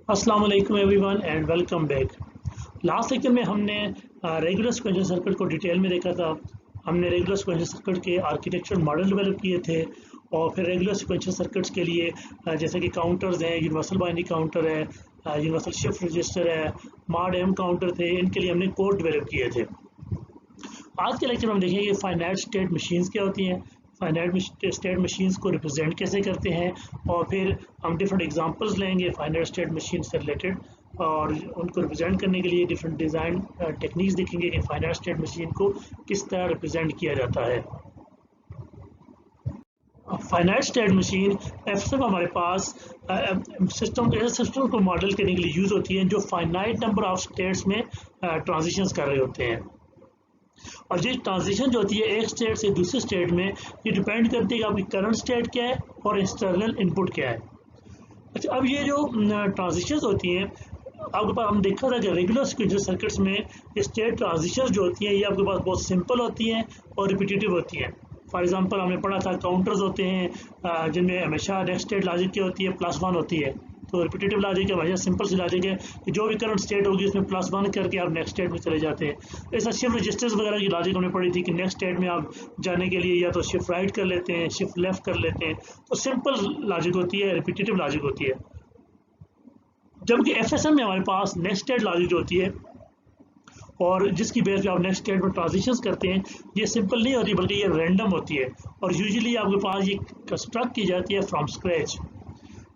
अस्सलाम वालेकुम everyone and welcome back. Last lecture में हमने रेगुलर सिक्वेंशियल सर्किट को डिटेल में देखा था। हमने रेगुलर सिक्वेंशियल सर्किट के आर्किटेक्चर मॉडल डेवलप किए थे और फिर रेगुलर सिक्वेंशियल सर्किट्स के लिए जैसे कि काउंटर्स हैं, यूनिवर्सल बाइनरी काउंटर है, यूनिवर्सल शिफ्ट रजिस्टर है, मॉड एम काउंटर थे, इनके लिए हमने कोड डेवलप किए थे। आज के लेक्चर में हम देखेंगे फाइनाइट स्टेट मशीन्स क्या होती हैं, फाइनाइट स्टेट मशीन्स को रिप्रेजेंट कैसे करते हैं, और फिर हम डिफरेंट एग्जांपल्स लेंगे फाइनाइट स्टेट मशीन से रिलेटेड और उनको रिप्रेजेंट करने के लिए डिफरेंट डिज़ाइन टेक्निक्स देखेंगे कि फाइनाइट स्टेट मशीन को किस तरह रिप्रेजेंट किया जाता है। फाइनाइट स्टेट मशीन एफएसएम हमारे पास सिस्टम को मॉडल करने के लिए यूज़ होती है जो फाइनाइट नंबर ऑफ स्टेट्स में ट्रांजिशंस कर रहे होते हैं। और ये ट्रांजिशन जो होती है एक स्टेट से दूसरे स्टेट में, ये डिपेंड करती है कि आपकी करंट स्टेट क्या है और एक्सटर्नल इनपुट क्या है। अच्छा, अब ये जो ट्रांजिशंस होती हैं, आपके पास हम देखा था कि रेगुलर सिक्वेंशियल सर्किट्स में स्टेट ट्रांजिशंस जो होती हैं ये आपके पास बहुत सिंपल होती हैं और रिपीटेटिव होती हैं। फॉर एग्जांपल हमने पढ़ा था काउंटर्स होते हैं जिनमें हमेशा नेक्स्ट स्टेट लॉजिक क्या होती है, +1 होती है। तो रिपीटेटिव लॉजिक है, हमेशा सिंपल सी लॉजिक है कि जो भी करंट स्टेट होगी उसमें +1 करके आप नेक्स्ट स्टेट में चले जाते हैं। ऐसा शिफ्ट रजिस्टर्स वगैरह की लॉजिक हमने पढ़ी थी कि नेक्स्ट स्टेट में आप जाने के लिए या तो शिफ्ट राइट कर लेते हैं, शिफ्ट लेफ्ट कर लेते हैं। तो सिंपल लॉजिक होती है, रिपीटेटिव लॉजिक होती है। जबकि एफएसएम में हमारे पास नेक्स्ट स्टेट लॉजिक जो होती है और जिसकी बेस पे आप नेक्स्ट स्टेट में ट्रांजिशंस करते हैं, ये सिंपल नहीं होती बल्कि ये रैंडम होती है और यूजुअली आपके पास ये कंस्ट्रक्ट की जाती है फ्रॉम स्क्रैच।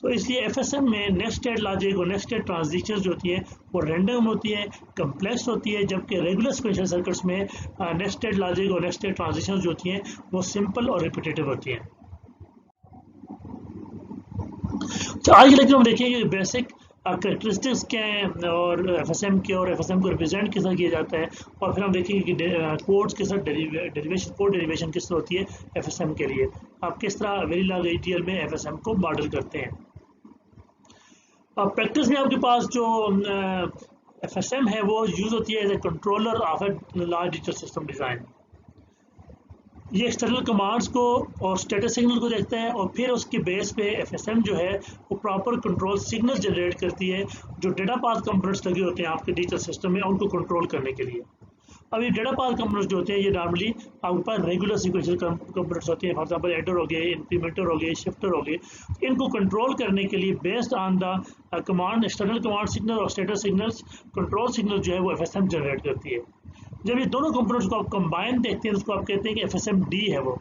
तो इसलिए एफएसएम में नेक्स्ट स्टेट लॉजिक और नेक्स्ट स्टेट ट्रांजिशंस जो होती हैं वो रैंडम होती है, कम्प्लेक्स होती है, जबकि रेगुलर सिक्वेंशियल सर्किट्स में नेक्स्ट स्टेट लॉजिक और नेक्स्ट स्टेट ट्रांजिशंस जो होती हैं वो सिंपल और रिपीटेटिव होती हैं। तो आज के लेक्चर में हम देखेंगे बेसिक करेक्टरिस्टिक्स क्या हैं और एफएसएम के, और एफएसएम को रिप्रेजेंट किस तरह किया जाता है, और फिर हम देखेंगे कि कोड्स के साथ डेरिवेशन, कोड डेरिवेशन किस तरह होती है एफएसएम के लिए, आप किस तरह वेरी लार्ज एटीएल में एफएसएम को मॉडल करते हैं। अब प्रैक्टिस में आपके पास जो एफएसएम है वो यूज़ होती है as a controller of a large digital system design. ये एक्सटर्नल कमांड्स को और स्टेटस सिग्नल को देखता है और फिर उसके बेस पे एफएसएम जो है वो प्रॉपर कंट्रोल सिग्नल जनरेट करती है जो डेटा पाथ कंपोनेंट्स लगे होते हैं आपके डिजिटल सिस्टम में उनको कंट्रोल करने के लिए। अब ये डेटा पाथ कंपोनेंट्स जो होते हैं ये नॉर्मली आपके पास रेगुलर सिक्वेंशियल कंपोनेंट्स होते हैं। फॉर एग्जांपल एडर हो गए, इंक्रीमेंटर हो गए, शिफ्टर हो गए। इनको कंट्रोल करने के लिए based on the command, external command signal और स्टेटस सिग्नल्स, कंट्रोल सिग्नल जो है वो एफएसएम जनरेट करती है। जब ये दोनों कंपोनेंट्स को आप कंबाइन देखते हैं उसको आप कहते हैं कि एफएसएम डी है वो,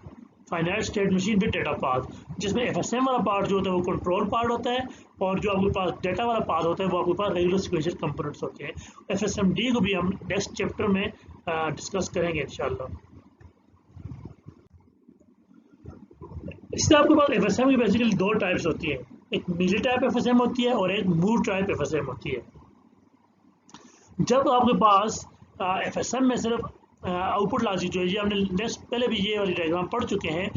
finite state machine with data path, जिसमें एफएसएम वाला पार्ट जो होता है वो कंट्रोल पार्ट होता है और जो आपके पास डेटा वाला पार्ट होता है वो आपके पास रेगुलर सिक्वेंशियल कंपोनेंट्स होते हैं। एफएसएम डी को भी हम नेक्स्ट चैप्टर में डिस्कस करेंगे इंशाल्लाह। इससे आपके पास एफएसएम की बेसिकली दो टाइप्स होती है, एक मीली टाइप एफएसएम होती है और एक मूव टाइप एफएसएम होती है। जब आपके पास एफएसएम में सिर्फ आउटपुट लॉजिक जो है, ये हमने नेक्स्ट पहले भी ये वाली डायग्राम पढ़ चुके हैं,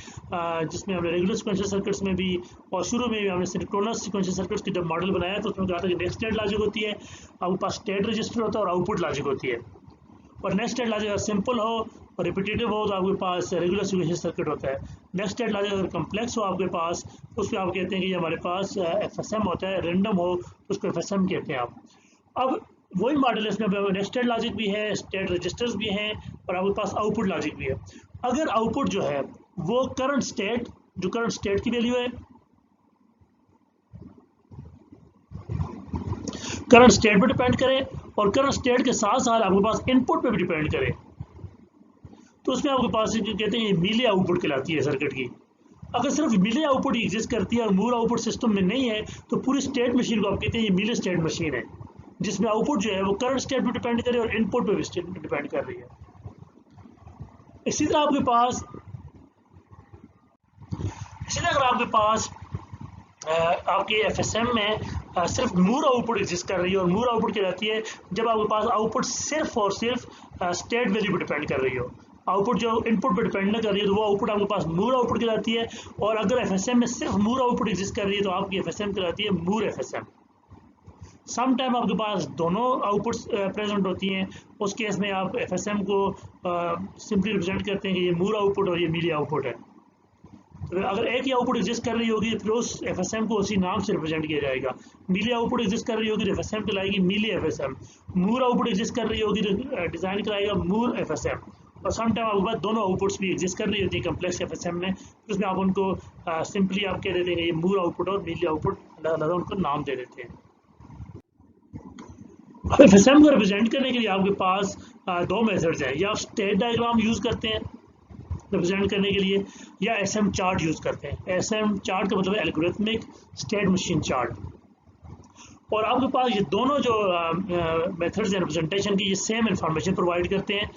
जिसमें हमने रेगुलर सिक्वेंशियल सर्किट्स में भी और शुरू में भी हमने सिंक्रोनस सिक्वेंशियल सर्किट्स की जब मॉडल बनाया तो उसमें कहा था कि नेक्स्ट स्टेट लॉजिक होती है, आपके पास स्टेट रजिस्टर होता है और आउटपुट लॉजिक होती है। और नेक्स्ट स्टेट लॉजिक अगर सिंपल हो और रिपीटेटिव हो तो आपके पास रेगुलर सिक्वेंशियल सर्किट होता है। नेक्स्ट स्टेट लॉजिक अगर कम्प्लेक्स हो आपके पास, उसमें आप कहते हैं कि हमारे पास एफएसएम होता है, रेंडम हो तो उसको एफएसएम कहते हैं आप। अब वही मॉडल है, इसमें नेक्स्ट स्टेट लॉजिक भी है, स्टेट रजिस्टर्स भी हैं और आपके पास आउटपुट लॉजिक भी है। अगर आउटपुट जो है वो करंट स्टेट, जो करंट स्टेट की वैल्यू है, करंट स्टेट पे डिपेंड करे और करंट स्टेट के साथ साथ आपके पास इनपुट पे भी डिपेंड करे, तो उसमें आपके पास कहते हैं मीली आउटपुट कहलाती है सर्किट की। अगर सिर्फ मीली आउटपुट एग्जिस्ट करती है और मूर आउटपुट सिस्टम में नहीं है तो पूरी स्टेट मशीन को आप कहते हैं ये मीली स्टेट मशीन है, जिसमें आउटपुट जो है वो करंट स्टेट पे डिपेंड करे और इनपुट पे भी डिपेंड कर रही है। इसी तरह आपके पास अगर आपके पास आपके एफएसएम में सिर्फ मूर आउटपुट एग्जिस्ट कर रही है, और मूर आउटपुट कहलाती है जब आपके पास आउटपुट सिर्फ और सिर्फ स्टेट वैल्यू पे डिपेंड कर रही हो, आउटपुट जो इनपुट पे डिपेंड ना कर रही है तो वो आउटपुट आपके पास मूर आउटपुट कहलाती है। और अगर एफएसएम में सिर्फ मूर आउटपुट एग्जिस्ट कर रही है तो आपकी एफएसएम कहलाती है मूर एफएसएम। सम टाइम आपके पास दोनों आउटपुट्स प्रेजेंट होती हैं, उस केस में आप एफएसएम को सिंपली रिप्रेजेंट करते हैं कि ये मूर आउटपुट और ये मीली आउटपुट है। तो अगर एक ही आउटपुट एग्जिस्ट कर रही होगी फिर उस FSM को उसी नाम से रिप्रेजेंट किया जाएगा। मीली आउटपुट एग्जिस्ट कर रही होगी तो FSM कहलाएगी मीली FSM। मूर आउटपुट एग्जिस्ट कर रही होगी तो डिज़ाइन कराएगा मूर FSM। और सम टाइम आपके पास दोनों आउटपुट्स भी एग्जिस्ट कर रही होती है कम्प्लेक्स FSM में, उसमें आप उनको सिंपली आप कह देते हैं ये मूर आउटपुट और मीली आउटपुट अलग अलग उनको नाम दे देते हैं। अब FSM को रिप्रेजेंट करने के लिए आपके पास दो मेथड्स हैं, या आप स्टेट डायग्राम यूज़ करते हैं रिप्रेजेंट करने के लिए, या SM चार्ट यूज़ करते हैं। SM चार्ट का मतलब है एल्गोरिथमिक स्टेट मशीन चार्ट। और आपके पास ये दोनों जो मेथड्स हैं रिप्रेजेंटेशन की, ये सेम इंफॉर्मेशन प्रोवाइड करते हैं,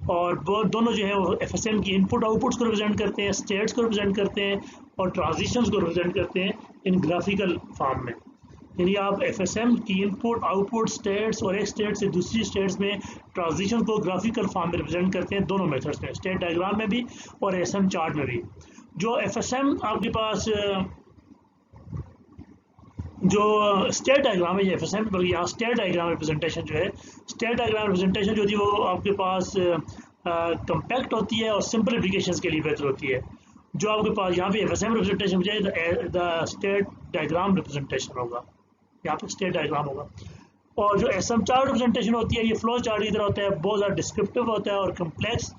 और वो दोनों जो है वो FSM की इनपुट आउटपुट्स को रिप्रेजेंट करते हैं, स्टेट्स को रिप्रेजेंट करते हैं, और ट्रांजिशंस को रिप्रेजेंट करते हैं इन ग्राफिकल फॉर्म में। यानी आप FSM की इनपुट आउटपुट स्टेट्स और एक स्टेट से दूसरी स्टेट्स में ट्रांजिशन को ग्राफिकल फॉर्म में रिप्रेजेंट करते हैं दोनों मेथड्स में, स्टेट डायग्राम में भी और SM चार्ट में भी। जो FSM आपके पास जो स्टेट डायग्राम है ये FSM, बल्कि यहाँ स्टेट डायग्राम रिप्रेजेंटेशन जो है, स्टेट डायग्राम रिप्रेजेंटेशन जो होती है वो आपके पास कम्पैक्ट होती है और सिंपल एप्लीकेशंस के लिए बेहतर होती है। जो आपके पास यहाँ पे FSM रिप्रेजेंटेशन बजाय द स्टेट डायग्राम रिप्रेजेंटेशन होगा, यहाँ पे स्टेट डायग्राम होगा। और जो SM चार्ट रिप्रेजेंटेशन होती है ये फ्लो चार्ट की तरह होता है, बहुत ज़्यादा डिस्क्रिप्टिव होता है, और कम्प्लेक्स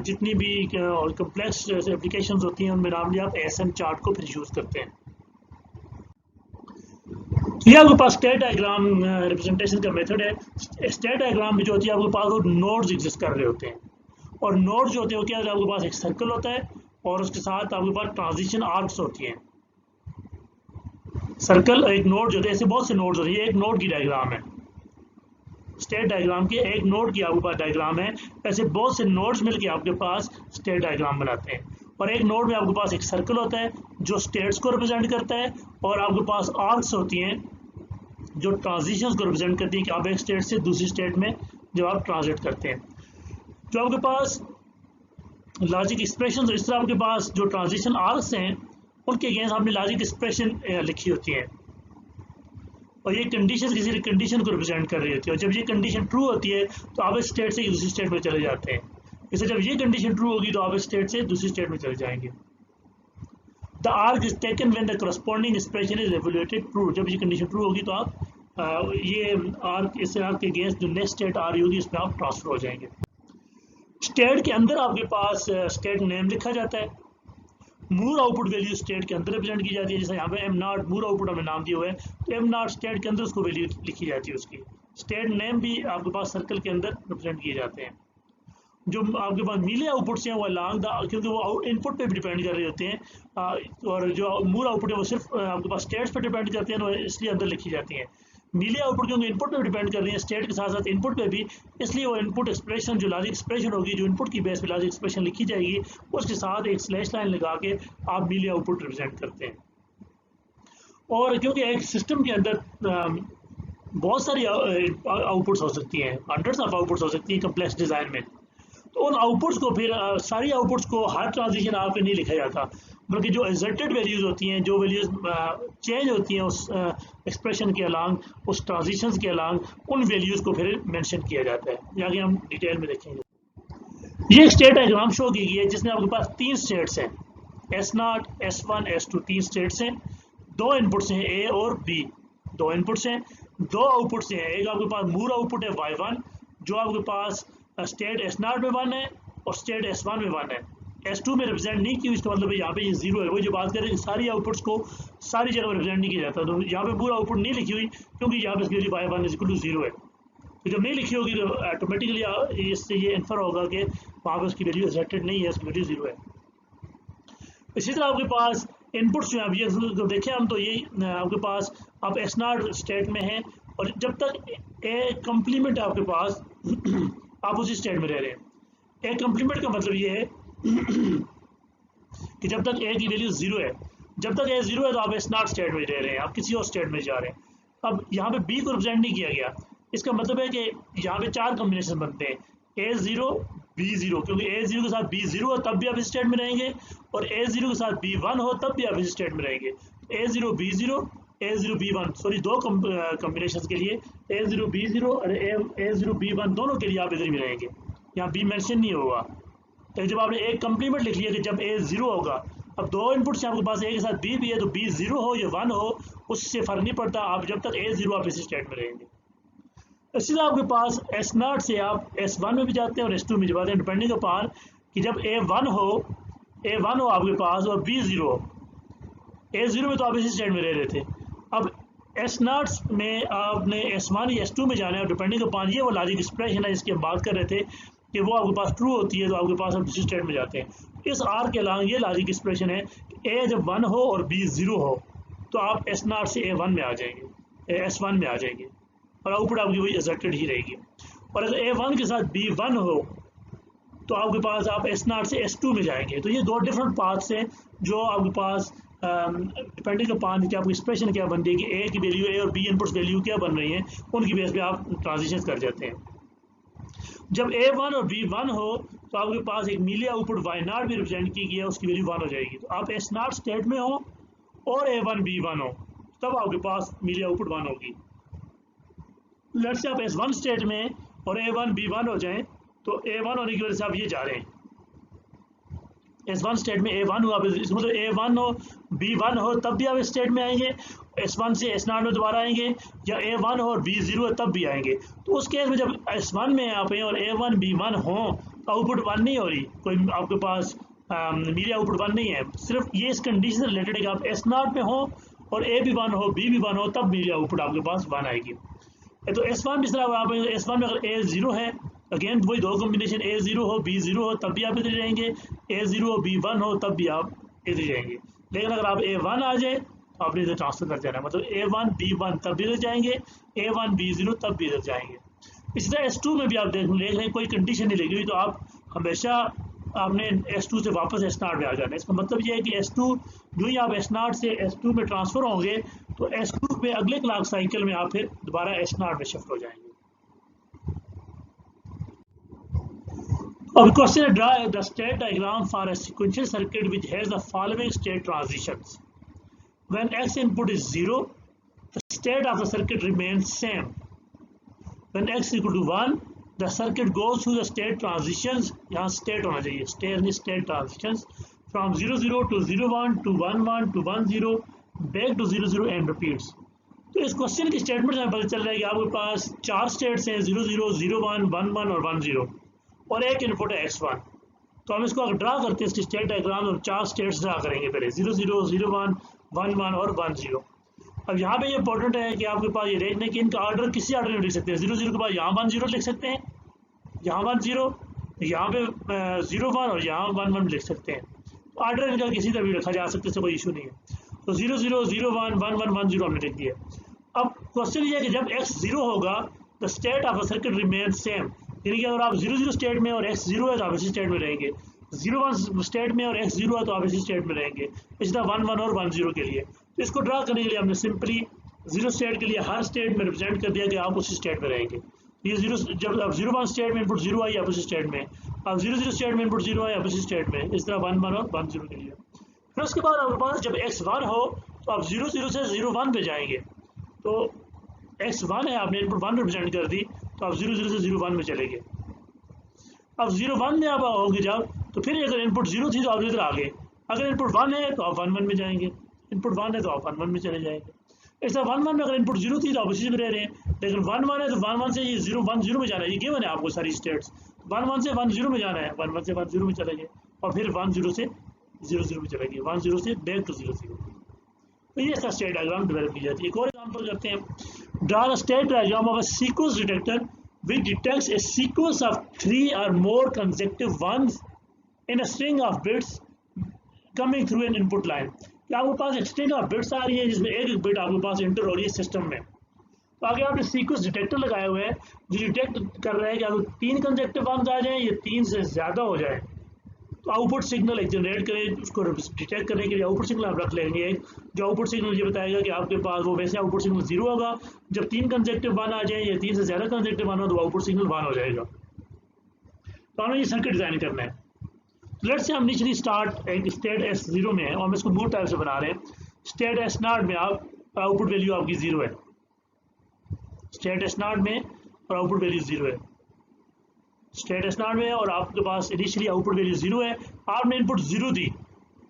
जितनी भी और कम्प्लेक्स एप्लीकेशंस होती हैं उनमें नॉर्मली आप SM चार्ट को फिर यूज़ करते हैं। ये आपके पास स्टेट डायग्राम रिप्रेजेंटेशन का मेथड है। स्टेट डायग्राम में जो होती है आपके पास वो नोड्स एग्जिस्ट कर रहे होते हैं, और नोड्स जो होते हैं वो क्या है, आपके पास एक सर्कल होता है और उसके साथ आपके पास ट्रांजिशन आर्क्स होती हैं। सर्कल एक नोड जो होते हैं, ऐसे बहुत से नोड्स होते हैं, ये एक नोड की डायग्राम है। स्टेट डायग्राम के एक नोड की आपके पास डायग्राम है, ऐसे बहुत से नोड्स मिलके आपके पास स्टेट डायग्राम बनाते हैं। और एक नोड में आपके पास एक सर्कल होता है जो स्टेट्स को रिप्रेजेंट करता है, और आपके पास आर्क्स होती हैं जो ट्रांजिशंस को रिप्रेजेंट करती हैं कि आप एक स्टेट से दूसरी स्टेट में जब आप ट्रांजिट करते हैं। जो आपके पास लॉजिक एक्सप्रेशन, इस तरह आपके पास जो ट्रांजिशन आर्क्स हैं उनके अगेंस्ट आपने लॉजिक एक्सप्रेशन लिखी होती है, और ये कंडीशन किसी कंडीशन को रिप्रेजेंट कर रही होती है। और जब ये कंडीशन ट्रू होती है तो आप इस स्टेट से दूसरी स्टेट में चले जाते हैं। इससे जब ये कंडीशन ट्रू होगी तो आप इस स्टेट से दूसरी स्टेट में चले जाएंगे। The arc is taken when the corresponding expression is evaluated true. जब ये कंडीशन ट्रू होगी तो आप ये आर्क, इस आर्क के अगेंस्ट जो नेक्स्ट स्टेट आ रही होगी इसमें आप ट्रांसफर हो जाएंगे। स्टेट के अंदर आपके पास स्टेट नेम लिखा जाता है। मूर आउटपुट वैल्यू स्टेट के अंदर रिप्रेजेंट की जाती है, जैसे यहाँ पे M0 मूर आउटपुट हमें नाम दिया हुआ है, तो M0 स्टेट के अंदर उसको वैल्यू लिखी जाती है उसकी। स्टेट नेम भी आपके पास सर्कल के अंदर रिप्रेजेंट किए जाते हैं। जो आपके पास मीले आउटपुट्स हैं वो अलॉन्ग द, क्योंकि वो इनपुट पे भी डिपेंड कर रहे होते हैं, और जो मूर आउटपुट है वो सिर्फ आपके पास स्टेट्स पे डिपेंड करते हैं, तो इसलिए अंदर लिखी जाती हैं। मीले आउटपुट क्योंकि इनपुट पे डिपेंड कर रही है, स्टेट के साथ साथ इनपुट पे भी, इसलिए वो इनपुट एक्सप्रेशन जो लॉजिक एक्सप्रेशन होगी, जो इनपुट की बेस पे लॉजिक एक्सप्रेशन लिखी जाएगी, उसके साथ एक स्लैश लाइन लगा के आप मीले आउटपुट रिप्रेजेंट करते हैं। और क्योंकि एक सिस्टम के अंदर बहुत सारी आउटपुट्स हो सकती हैं, हंड्रेड्स ऑफ आउटपुट्स हो सकती हैं कम्प्लेक्स डिज़ाइन में, तो उन आउटपुट्स को फिर सारी आउटपुट्स को हर ट्रांजिशन आप पे नहीं लिखा जाता, बल्कि जो एग्जर्टेड वैल्यूज़ होती हैं, जो वैल्यूज़ चेंज होती हैं उस एक्सप्रेशन के अलॉन्ग, उस ट्रांजिशंस के अलॉन्ग, उन वैल्यूज़ को फिर मेंशन किया जाता है। ये आगे हम डिटेल में देखेंगे। ये स्टेट डायग्राम शो की गई है जिसमें आपके पास 3 स्टेट्स हैं, S0, S1, S2, 3 स्टेट्स हैं। 2 इनपुट्स हैं A और B, 2 इनपुट्स हैं, 2 आउटपुट्स हैं। एक आपके पास मूर आउटपुट है Y1, जो आपके पास स्टेट S0 में 1 है और स्टेट S1 में 1 है। S2 में रिप्रेजेंट नहीं की, इसका मतलब है यहाँ पे ये 0 है। वही जो बात करें कि सारी आउटपुट्स को सारी जगह रिप्रेजेंट नहीं किया जाता, तो यहाँ पे पूरा आउटपुट नहीं लिखी हुई क्योंकि यहाँ पे इसकी Y1 = 0 है। तो जब नहीं लिखी होगी तो ऑटोमेटिकली इससे ये इन्फर होगा कि वहाँ पर उसकी वैल्यू एक्सेप्टेड नहीं है, उसकी वैल्यू 0 है। इसी तरह आपके पास इनपुट्स जो है, ये देखें हम, तो ये आपके पास आप S0 स्टेट में हैं, और जब तक ए कम्प्लीमेंट आपके पास आप उसी स्टेट में रह रहे हैं। ए कम्प्लीमेंट का मतलब ये है कि जब तक ए की वैल्यू 0 है, जब तक ए 0 है तो आप S0 स्टेट में रह रहे हैं, आप किसी और स्टेट में जा रहे हैं। अब यहाँ पे B को रिप्रेजेंट नहीं किया गया, इसका मतलब है कि यहाँ पे 4 कॉम्बिनेशन बनते हैं, A0 B0, क्योंकि A0 के साथ B0 हो तब भी आप इस स्टेट में रहेंगे, और A0 के साथ B1 हो तब भी आप इस स्टेट में रहेंगे। A0 B0, A0 B1, sorry 2 combination के लिए A0 B0 और A0 B1 दोनों के लिए आप इधर भी रहेंगे, यहाँ B मेंशन नहीं होगा। तो जब आपने एक कम्प्लीमेंट लिख लिया कि जब A 0 होगा अब दो इनपुट्स हैं आपके पास, ए के साथ बी भी है, तो बी 0 हो या 1 हो उससे फ़र्क नहीं पड़ता, आप जब तक ए 0 आप इसी स्टेट में रहेंगे। इसी तरह आपके पास S0 से आप S1 में भी जाते हैं और S2 में जाते हैं, डिपेंडिंग अपॉन कि जब A1 हो आपके पास और B 0 हो। A0 में तो आप इसी स्टेट में रह रहे थे, अब S0 में आपने S1 या S2 में जाना है, डिपेंडिंग अपॉन ये वो लॉजिक एक्सप्रेशन है जिसकी हम बात कर रहे थे कि वो आपके पास ट्रू होती है तो आपके पास आप इसी स्टेट में जाते हैं। इस आर के अलावा ये लॉजिक एक्सप्रेशन है कि A जब 1 हो और B 0 हो तो आप S0 से A1 में आ जाएंगे, S1 में आ जाएंगे और आउटपुट आपकी वही एक्सेप्टेड ही रहेगी। और अगर A1 के साथ B1 हो तो आपके पास आप S0 से S2 में जाएंगे। तो ये दो डिफरेंट पाथ्स हैं जो आपके पास डिपेंडिंग अपॉन कि आपकी एक्सप्रेशन क्या बन रही है कि ए की वैल्यू ए और बी इनपुट्स वैल्यू क्या बन रही है, उनकी बेस पे आप ट्रांजिशन कर जाते हैं। जब A1 और B1 हो तो आपके पास एक मीली आउटपुट Y0 भी रिप्रेजेंट की गई है, उसकी वैल्यू 1 हो जाएगी। तो आप S0 स्टेट में हो और A1 B1 हो तब आपके पास मीली आउटपुट 1 होगी। लेट्स से आप S1 स्टेट में और A1 B1 हो जाएं तो A1 होने की वजह से आप ये जा रहे हैं, S1 स्टेट में A1 हुआ, इसका मतलब A1 हो B1 हो तब भी आप इस स्टेट में आएंगे, S1 से S0 में दोबारा आएंगे, या A1 हो और B0 हो तब भी आएंगे। तो उस केस में जब S1 में आप हैं और A1 B1 हो तो आउटपुट 1 नहीं हो रही, कोई आपके पास मीडिया आउटपुट 1 नहीं है, सिर्फ ये इस कंडीशन से रिलेटेड है कि आप S0 में हो और A B1 हो B B1 हो तब मीडिया आउटपुट आपके पास 1 आएगी। तो S1 भी इस तरह आप S1 में अगर A 0 है, अगेन वही दो कॉम्बिनेशन A 0 हो B 0 हो तब भी आप इधर रहेंगे, A 0 हो B 1 हो तब भी आप इधर रहेंगे। लेकिन अगर आप A1 आ जाए तो आपने इधर ट्रांसफर कर जाना है, मतलब A1 B1 तब भी इधर जाएंगे, A1 B 0 तब भी इधर जाएंगे। इसी तरह S2 में भी आप देख लें कोई कंडीशन नहीं लगी हुई तो आप हमेशा आपने S2 से वापस S0 में आ जाना है। इसका मतलब ये है कि S2 जो ही आप S0 से S2 में ट्रांसफ़र होंगे तो S2 में अगले क्लॉक साइकिल में आप फिर दोबारा S0 में शिफ्ट हो जाएंगे। अब क्वेश्चन है, draw the state diagram for a sequential circuit which has the following state transitions. When X input is 0, the state of the circuit remains same. When X is equal to 1, the circuit goes through the state transitions, यहाँ state होना चाहिए, state transitions from 00 to 01 to 11 to 10 back to 00 and repeats. तो इस question की statement से पता चल रहा है कि आपके पास 4 स्टेट्स हैं 00, 01, 11 और 10 और एक इनपुट है X1। तो हम इसको अगर ड्रा करते हैं इसकी स्टेट डायग्राम और 4 स्टेट्स ड्रा करेंगे पहले 00, 01, 11 और 10। अब यहाँ पे ये इंपॉर्टेंट है कि आपके पास ये देखने कि इनका ऑर्डर किसी ऑर्डर में लिख सकते हैं, 00 के बाद यहाँ 10 लिख सकते हैं, यहाँ 10, यहाँ पे 01 और यहाँ 11 लिख सकते हैं। तो ऑर्डर इनका किसी तरह भी रखा जा सकता है, इससे कोई इशू नहीं है। तो 00, 01, 11, 10 हमने लिख दिया। अब क्वेश्चन ये है कि जब X 0 होगा the state of the circuit remain same, यानी कि अगर आप 00 स्टेट में और X 0 है तो आप इसी स्टेट में रहेंगे, 01 स्टेट में और X 0 है तो आप इसी स्टेट में रहेंगे। इसी तरह 11 और 10 के लिए। तो इसको ड्रा करने के लिए हमने सिंपली 0 स्टेट के लिए हर स्टेट में रिप्रेजेंट कर दिया कि आप उसी स्टेट में रहेंगे। ये 0 जब आप 01 स्टेट में इनपुट 0 आई आप उसी स्टेट में, आप 00 स्टेट में इनपुट 0 आई आप उसी स्टेट में, इस तरह 11 और 10 के लिए। फिर उसके बाद आपके पास जब X1 हो तो आप 00 से 01 पे जाएंगे, तो X1 है आपने इनपुट 1 रिप्रेजेंट कर दी तो आप 00 से 01 में चले गए। अब 01 में आप आओगे जब तो फिर अगर इनपुट 0 थी तो आप इधर आ गए, अगर इनपुट 1 है तो आप 11 में जाएंगे, इनपुट 1 है तो आप 11 में चले जाएंगे। ऐसा 11 में अगर इनपुट 0 थी तो आप उसी में रह रहे हैं, लेकिन 11 है तो 11 से ये 0 में जाना है, ये गिवन है आपको सारी स्टेट्स, 11 से 10 में जाना है, 11 से 10 में चलेंगे और फिर 10 से 00 में चलेंगे, 10 से बैक टू 00। तो ये इसका स्टेट डायग्राम डेवलप की जाती है। एक और एग्जाम्पल करते हैं, draw the state diagram of a sequence detector which detects a sequence of 3 or more consecutive ones in a string of bits coming through an input line। कि आपके पास एक स्ट्रिंग ऑफ बिट्स आ रही है जिसमें एक एक बिट आपके पास enter हो रही है सिस्टम में। तो आगे आपने सीक्वेंस डिटेक्टर लगाए हुए हैं जो डिटेक्ट कर रहे हैं कि अगर 3 कंसेक्टिव वंस आ जाएं या 3 से ज़्यादा हो जाए तो आउटपुट सिग्नल एक जनरेट करें, उसको डिटेक्ट करने के लिए आउटपुट सिग्नल आप रख लेंगे। जो आउटपुट सिग्नल ये बताएगा कि आपके पास वो वैसे आउटपुट सिग्नल 0 होगा, जब 3 कंसेक्टिव 1 आ जाए या 3 से ज़्यादा कंसेक्टिव 1 हो तो आउटपुट सिग्नल 1 हो जाएगा। तो हमें ये सर्किट डिज़ाइन करना है। लेट्स से हम इनिशियली स्टार्ट एक स्टेट S0 में है और हम इसको मूव टाइप से बना रहे हैं। स्टेट S0 में आप आउटपुट वैल्यू आपकी 0 है, स्टेट S0 में और आउटपुट वैल्यू 0 है, स्टेट S0 में और आपके पास इनिशियली आउटपुट वैल्यू 0 है, आपने इनपुट 0 दी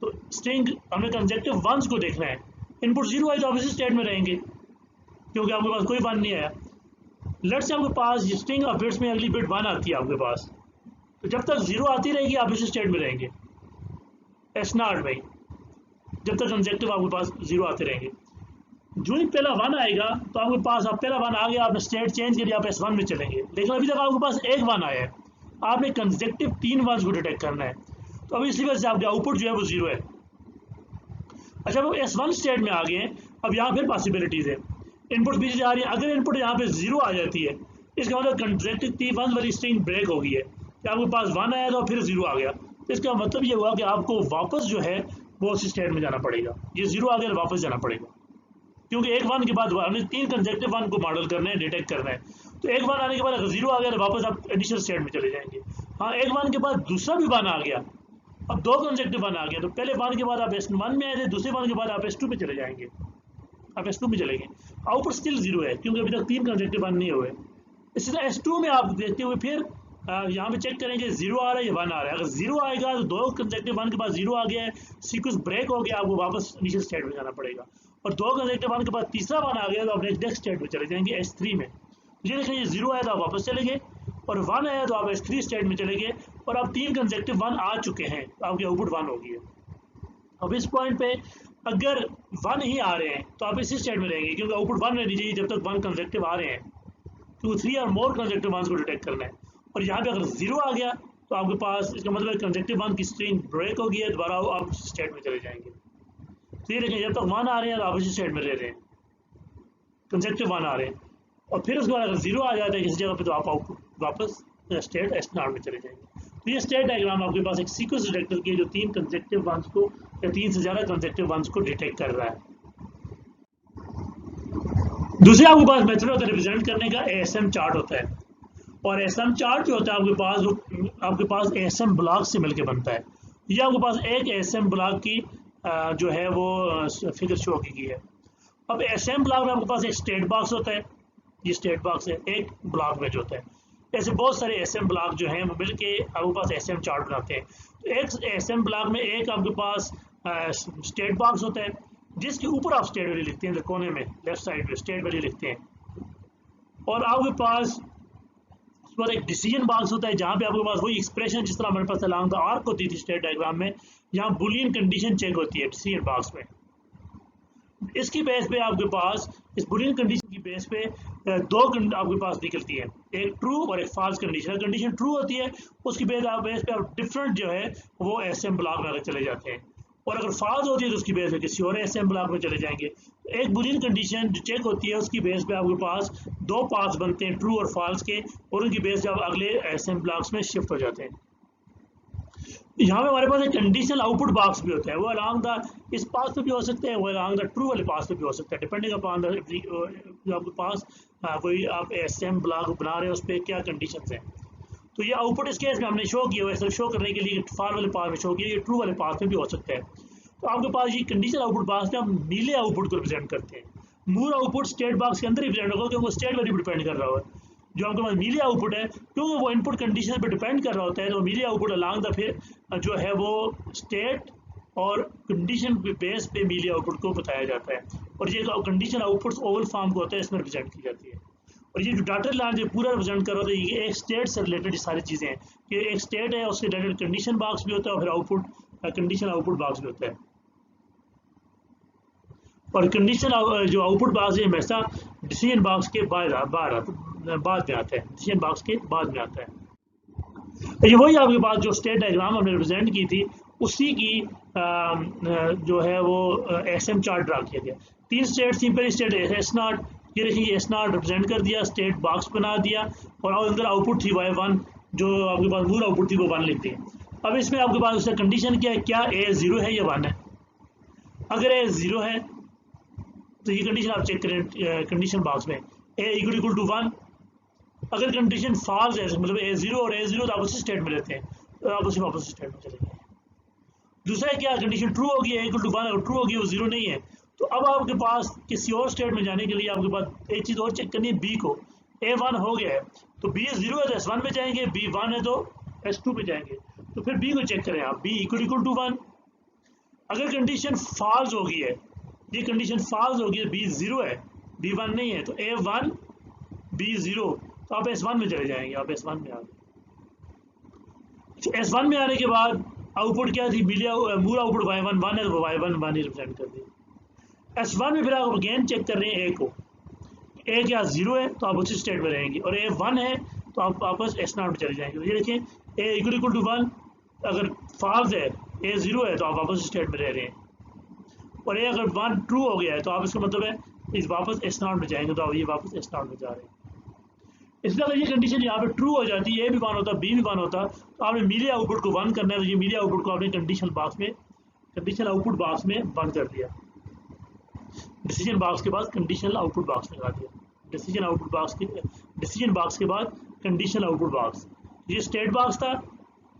तो स्ट्रिंग हमने कंजेक्टिव वंस को देखना है। इनपुट 0 आए तो आप इसी स्टेट में रहेंगे क्योंकि आपके पास कोई 1 नहीं आया। लेट्स से आपके पास स्ट्रिंग ऑफ बिट्स में अगली बिट 1 आती है आपके पास, तो जब तक 0 आती रहेगी आप इसी स्टेट में रहेंगे एस नॉट में, जब तक कंजेक्टिव आपके पास 0 आते रहेंगे। जो ही पहला 1 आएगा तो आपके पास, अब पहला 1 आ गया, आपने स्टेट चेंज करी, आप S1 में चलेंगे। लेकिन अभी तक आपके पास एक 1 आया है, आपने कंजेक्टिव 3 वंस को डिटेक्ट करना है, तो अभी इसलिए वजह से आपका आउटपुट जो है वो 0 है। अच्छा, वो S1 स्टेट में आ गए हैं, अब यहाँ फिर पॉसिबिलिटीज़ है, इनपुट बीच जा रही है। अगर इनपुट यहाँ पे 0 आ जाती है, इसका मतलब कंजेक्टिव 3 वंस वाली स्ट्रिंग ब्रेक हो गई है कि आपके पास 1 आया तो फिर 0 आ गया। तो इसका मतलब ये हुआ कि आपको वापस जो है वो उसी स्टेट में जाना पड़ेगा। ये 0 आ गया तो वापस जाना पड़ेगा, क्योंकि एक 1 के बाद हमने 3 कंजेक्टिव 1 को मॉडल करना है, डिटेक्ट करना है। तो एक 1 आने के बाद अगर 0 आ गया तो वापस आप इनिशियल स्टेट में चले जाएंगे। हाँ, एक 1 के बाद दूसरा भी 1 आ गया, अब 2 कंजेक्टिव 1 आ गया, तो पहले 1 के बाद आप S1 में आए थे, दूसरे 1 के बाद आप S2 में चले जाएंगे, आप S2 में चलेंगे। आउटपुट स्टिल 0 है क्योंकि अभी तक 3 कंजेक्टिव 1 नहीं हुए। इसी तरह S2 में आप देखते हुए फिर यहाँ पे चेक करेंगे 0 आ रहा है या 1 आ रहा है। अगर 0 आएगा तो 2 कंजेक्टिव 1 के बाद 0 आ गया है, सीक्वेंस ब्रेक हो गया, आपको वापस इनिशियल स्टेट में जाना पड़ेगा। और 2 कंजेक्टिव 1 के बाद तीसरा 1 आ गया तो आप नेक्स्ट स्टेट में चले जाएंगे S3 में। ये देखें, ये 0 आया तो आप वापस चले गए, और 1 आया तो आप S3 स्टेट में चले गए, और आप 3 कंजेक्टिव 1 आ चुके हैं, तो आपकी आउटपुट 1 हो गई है। अब इस पॉइंट पे अगर 1 ही आ रहे हैं तो आप इसी स्टेट में रहेंगे क्योंकि आउटपुट 1 रहनी चाहिए जब तक 1 कंजेक्टिव आ रहे हैं, क्योंकि 3 और मोर कंजेक्टिव 1 को डिटेक्ट करना है। और यहाँ पे अगर 0 आ गया तो आपके पास, इसका मतलब कंजेक्टिव 1 की स्ट्रिंग ब्रेक होगी है, दोबारा आप स्टेट में चले जाएंगे। तो ये देखें, जब तक 1 आ रहे हैं तो आप इसी स्टेट में रह रहे हैं, कंजेक्टिव 1 आ रहे हैं, और फिर उसके बाद अगर 0 आ जाता है किसी जगह पे तो आप आउटपुट वापस स्टेट S0 में चले जाएंगे। तो ये स्टेट डायग्राम आपके पास एक सीक्वेंस डिटेक्टर की है जो 3 कंजेक्टिव 1 को या 3 से ज़्यादा कंजेक्टिव 1 को डिटेक्ट कर रहा है। दूसरे आपके पास मेथड होता है रिप्रेजेंट करने का, ASM चार्ट होता है। और ASM चार्ट जो होता है आपके पास ASM ब्लॉक से मिलकर बनता है। ये आपके पास एक ASM ब्लॉक की जो है वो फिगर शो की गई है। अब ASM ब्लॉक में आपके पास एक स्टेट बॉक्स होता है, ये स्टेट बॉक्स है एक ब्लॉक में जो होता है। ऐसे बहुत सारे ASM ब्लॉक जो हैं वो मिलके आपके पास ASM चार्ट बनाते हैं। तो एक ASM ब्लॉक में एक आपके पास स्टेट बॉक्स होता है जिसके ऊपर आप स्टेट वैल्यू लिखते हैं, कोने में लेफ्ट साइड में स्टेट वैल्यू लिखते हैं। और आपके पास उस पर एक डिसीजन बॉक्स होता है जहाँ पे आपके पास वही एक्सप्रेशन जिस तरह हमारे पास अलॉन्ग द आर्क होती थी स्टेट डायग्राम में, यहाँ बुलियन कंडीशन चेक होती है डिसीजन बॉक्स में। इसकी बेस पे आपके पास, इस बुलियन कंडीशन की बेस पे दो आपके पास निकलती है, एक ट्रू और एक फॉल्स कंडीशन। कंडीशन ट्रू होती है उसकी बेस पे आप डिफरेंट जो है वो ASM ब्लॉक में चले जाते हैं, और अगर फॉल्स होती है तो उसकी बेस पे किसी और ASM ब्लॉक में चले जाएंगे। एक बुलियन कंडीशन जो चेक होती है उसकी बेस पे आपके पास 2 पाथ्स बनते हैं ट्रू और फॉल्स के, और उनकी बेस जब अगले ASM ब्लॉक्स में शिफ्ट हो जाते हैं। यहाँ पे हमारे पास एक कंडीशनल आउटपुट बॉक्स भी होता है, वो अलॉन्ग द इस पास पे भी हो सकते हैं, वो अलॉन्ग द ट्रू वाले पास पे भी हो सकता है, डिपेंडिंग अपॉन द आपके पास कोई आप ASM ब्लॉक बना रहे हैं उस पर क्या कंडीशंस हैं। तो ये आउटपुट इस केस में हमने शो किया, वैसे शो करने के लिए फॉल वाले पास में शो किया, ये ट्रू वाले पास में भी हो सकता है। तो आपके पास ये कंडीशनल आउटपुट बॉक्स में हम नीले आउटपुट को रिप्रेजेंट करते हैं। मूर आउटपुट स्टेट बॉक्स के अंदर रिप्रेजेंट होगा क्योंकि वो स्टेट वैल्यू पर डिपेंड कर रहा है। जो आपके पास मीली आउटपुट है क्योंकि वो इनपुट कंडीशन पे डिपेंड कर रहा होता है, तो मीली आउटपुट अलॉन्ग द फिर जो है वो स्टेट और कंडीशन पे बेस पे मीली आउटपुट को बताया जाता है। और ये कंडीशन आउटपुट ओवल फॉर्म को होता है, इसमें रिप्रेजेंट की जाती है। और ये जो डाटा लाइन जो पूरा रिप्रेजेंट कर रहा होता है, ये एक स्टेट से रिलेटेड ये सारी चीज़ें हैं कि एक स्टेट है उसके रिलेटेड कंडीशन बॉक्स भी होता है और फिर आउटपुट कंडीशन आउटपुट बॉक्स भी होता है। और कंडीशन जो आउटपुट बॉक्स है हमेशा डिसीजन बॉक्स के बाद में आता है, डिसीजन बॉक्स के बाद में आता है। ये वही आपके पास जो स्टेट डायग्राम हमने रिप्रेजेंट की थी उसी की जो है वो ASM चार्ट ड्रा किया गया। 3 स्टेट थी, पहली स्टेट S0, ये देखिए S0 रिप्रेजेंट कर दिया, स्टेट बॉक्स बना दिया, और अंदर आउटपुट थी Y1 जो आपके पास मूल आउटपुट थी वो 1 लिख दी। अब इसमें आपके पास उसका कंडीशन क्या है, क्या A 0 है या 1 है। अगर A 0 है तो ये कंडीशन आप चेक करें कंडीशन बॉक्स में, A इक्वल टू 1। अगर कंडीशन फॉल्स है मतलब A 0 और A 0 तो आप उसी स्टेट में रहते हैं, तो आप उसी वापस स्टेट में चले जाएंगे। दूसरा क्या, कंडीशन ट्रू होगी, A इक्वल टू 1 अगर ट्रू होगी वो 0 नहीं है, तो अब आपके पास किसी और स्टेट में जाने के लिए आपके पास एक चीज़ और चेक करनी है, B को। A 1 हो गया है तो B 0 है तो S1 में जाएंगे, B 1 है तो S2 में जाएंगे। तो फिर B को चेक करें आप, B इक्वल टू 1। अगर कंडीशन फॉल्स हो गई है, ये कंडीशन फॉल्स हो गई है, बी ज़ीरो है, बी वन नहीं है, तो ए वन बी ज़ीरो, तो आप S1 में चले जाएंगे। आप S1 में आ गए। S1 में आने के बाद आउटपुट क्या थी, मूल आउटपुट y1 1 है, तो y1 1 ही रिप्रेजेंट कर दिया। S1 में फिर आप अगेन चेक कर रहे हैं ए को, ए क्या ज़ीरो है तो आप उसी स्टेट में रहेंगे, और ए वन है तो आप वापस S0 में चले जाएंगे। तो ये देखें ए इक्वल टू वन, अगर फॉल्स है, ए ज़ीरो है तो आप वापस स्टेट में रह रहे हैं, और ए अगर वन ट्रू हो गया है तो आप इसका मतलब है इस वापस S0 में जाएंगे, तो आप ये वापस S0 में जा रहे हैं। इसलिए अगर ये कंडीशन यहाँ पे ट्रू हो जाती है, ए भी वन होता, बी भी वन होता, तो आपने मीडिया आउटपुट को वन करना है, तो ये मीडिया आउटपुट को आपने कंडीशन आउटपुट बॉक्स में बंद कर दिया। डिसीजन बॉक्स के बाद कंडीशनल आउटपुट बॉक्स लगा दिया। डिसीजन बॉक्स के बाद कंडीशनल आउटपुट बॉक्स, ये स्टेट बॉक्स था,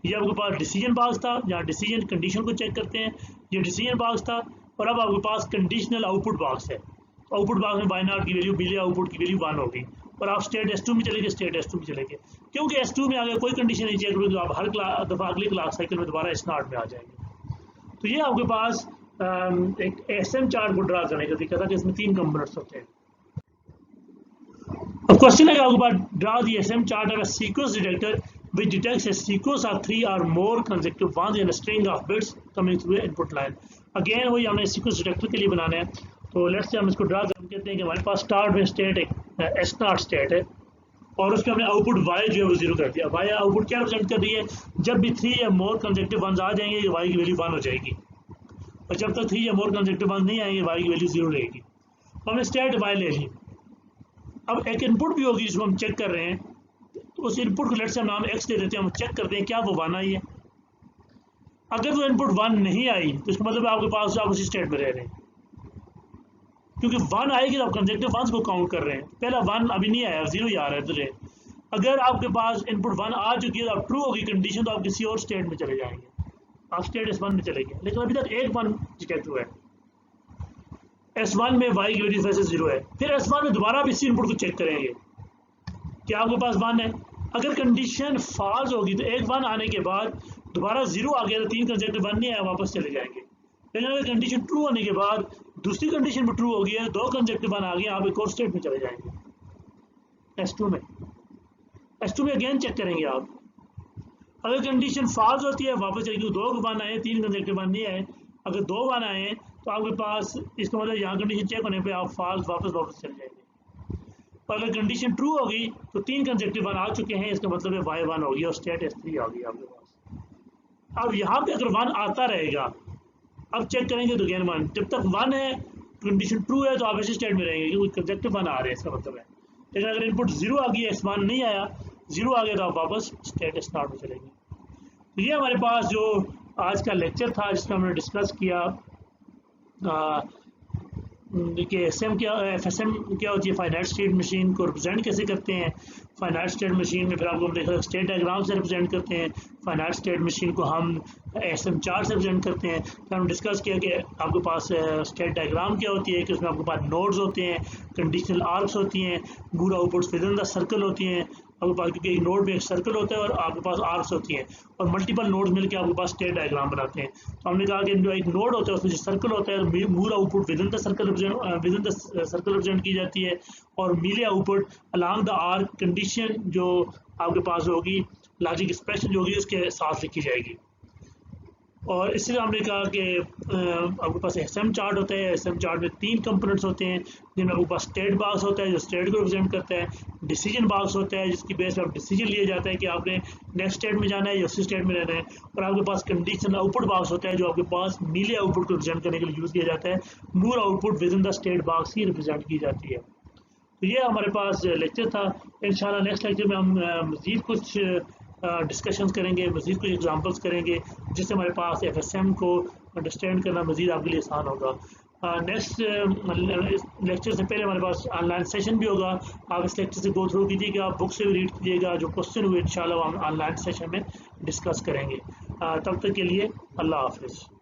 ये आपके पास डिसीजन बॉक्स था जहाँ डिसीजन कंडीशन को चेक करते हैं, ये डिसीजन बॉक्स था, और अब आपके पास कंडीशनल आउटपुट बॉक्स है। आउटपुट बॉक्स में y0 की वैल्यू, मीडिया आउटपुट की वैल्यू 1 होगी, और आप स्टेट S2 में चले गए, क्योंकि S2 में आगे कोई कंडीशन नहीं चेक करोगे तो आप हर दफ़ा अगली क्लॉक साइकिल में दोबारा S0 में आ जाएंगे। तो ये आपके पास एक SM चार्ट को ड्रा करने का तरीका था, जिसमें 3 कंपोनेंट्स होते हैं। अब क्वेश्चन है कि आपके पास draw the SM chart of a sequence detector which detects a sequence of 3 or more consecutive ones in a string of bits coming through an input line। Again वही हमने सीक्वेंस डिटेक्टर के लिए बनाना है, तो लेट्स से हम इसको draw कर कहते हैं कि हमारे पास स्टार्ट में स्टेट एक S0 स्टेट है, और उसमें हमने आउटपुट y जो है वो 0 कर दिया। y आउटपुट क्या रिप्रेजेंट कर रही है, जब भी 3 या मोर कंसेक्टिव वंस आ जाएंगे y की वैल्यू 1 हो जाएगी, और जब तक 3 या मोर कंसेक्टिव वंस नहीं आएंगे y की वैल्यू 0 रहेगी। तो हमने स्टेट y ले ली। अब एक इनपुट भी होगी जिसको हम चेक कर रहे हैं, तो उस इनपुट को लेट से हम नाम x दे देते हैं, हम चेक करते हैं क्या वो 1 आई है। अगर वो इनपुट 1 नहीं आई तो इसका मतलब आपके पास आप उसी स्टेट में रह रहे हैं, क्योंकि 1 आएगी तो आप कंसेक्टिव वंस को काउंट कर रहे हैं। पहला 1 अभी नहीं आया, 0 ही आ रहा है इधर है। अगर आपके पास इनपुट 1 आ चुकी है तो आप ट्रू होगी कंडीशन, तो आप किसी और स्टेट में चले जाएंगे, आप स्टेट S1 में चले गए। लेकिन अभी तक एक 1 डिटेक्ट हुआ है, S1 में y की वैल्यू वैसे 0 है। फिर S1 में दोबारा आप इसी इनपुट को चेक करेंगे कि आपके पास 1 है। अगर कंडीशन फॉल्स होगी तो एक 1 आने के बाद दोबारा 0 आ गया तो 3 कंसेक्टिव 1 नहीं आया, वापस चले जाएंगे। लेकिन अगर कंडीशन ट्रू होने के बाद दूसरी कंडीशन भी ट्रू हो गई है, 2 कंसेक्टिव 1 आ गए, आप एक और स्टेट में चले जाएंगे S2 में अगेन चेक करेंगे आप। अगर कंडीशन फॉल्स होती है वापस चलेगी, 2 1 आए, 3 कंसेक्टिव 1 नहीं आए। अगर 2 1 आए हैं तो आपके पास इसका मतलब यहाँ कंडीशन चेक होने पे आप फॉल्स वापस चले जाएंगे। और अगर कंडीशन ट्रू होगी तो 3 कंसेक्टिव 1 आ चुके हैं, इसका मतलब है y1 होगी और स्टेट S3 आ गई आपके पास। अब यहाँ पे अगर 1 आता रहेगा, अब चेक करेंगे तो अगेन 1, जब तक 1 है कंडीशन ट्रू है तो आप ऐसे स्टेट में रहेंगे क्योंकि कंसेक्टिव 1 आ रहे हैं, इसका मतलब है। लेकिन अगर इनपुट 0 आ गया, S1 नहीं आया, 0 आ गया, तो आप वापस स्टेट S0 में चलेंगे। तो ये हमारे पास जो आज का लेक्चर था जिसमें हमने डिस्कस किया कि FSM क्या होती है, फाइनाइट स्टेट मशीन को रिप्रेजेंट कैसे करते हैं। फाइनाइट स्टेट मशीन में फिर आपको देखा स्टेट डायग्राम से रिप्रेजेंट करते हैं। फाइनाइट स्टेट मशीन को हम SM चार्ट से रिप्रेजेंट करते हैं। फिर हमने डिस्कस किया कि आपके पास स्टेट डायग्राम क्या होती है, कि उसमें आपके पास नोड्स होते हैं, कंडीशनल आर्क्स होती हैं, मूल outputs with in the circle होती हैं आपके पास, क्योंकि एक नोड में एक सर्कल होता है और आपके पास आर्क्स होती हैं, और मल्टीपल नोड्स मिलकर आपके पास स्टेट डायग्राम बनाते हैं। तो हमने कहा कि जो एक नोड होता है उसमें जो सर्कल होता है, मूल output with in the circle represent की जाती है, और मीले output along the arc condition जो आपके पास होगी, लॉजिक एक्सप्रेशन जो होगी उसके साथ लिखी जाएगी। और इसलिए हमने कहा कि आपके पास SM चार्ट होता है। SM चार्ट में 3 कंपोनेंट्स होते हैं, जिनमें आपके पास स्टेट बॉक्स होता है जो स्टेट को रिप्रेजेंट करता है, डिसीजन बॉक्स होता है जिसकी बेस पर आप डिसीजन लिया जाता है कि आपने नेक्स्ट स्टेट में जाना है या उसी स्टेट में रहना है, और आपके पास कंडीशनल आउटपुट बॉक्स होता है जो आपके पास मीले आउटपुट को रिप्रेजेंट करने के लिए यूज़ किया जाता है। मूल output with in the state box he represent की जाती है। तो ये हमारे पास लेक्चर था। इंशाल्लाह नेक्स्ट लेक्चर में हम मज़ीद कुछ डिस्कशंस करेंगे, मज़ीद कुछ एग्जांपल्स करेंगे, जिससे हमारे पास FSM को अंडरस्टैंड करना मज़ीद आपके लिए आसान होगा। नेक्स्ट लेक्चर से पहले हमारे पास ऑनलाइन सेशन भी होगा। आप इस लेक्चर से गो थ्रू कीजिएगा, आप बुक से भी रीड कीजिएगा, जो क्वेश्चन हुए इंशाल्लाह हम ऑनलाइन सेशन में डिस्कस करेंगे। तब तक के लिए अल्लाह हाफिज़।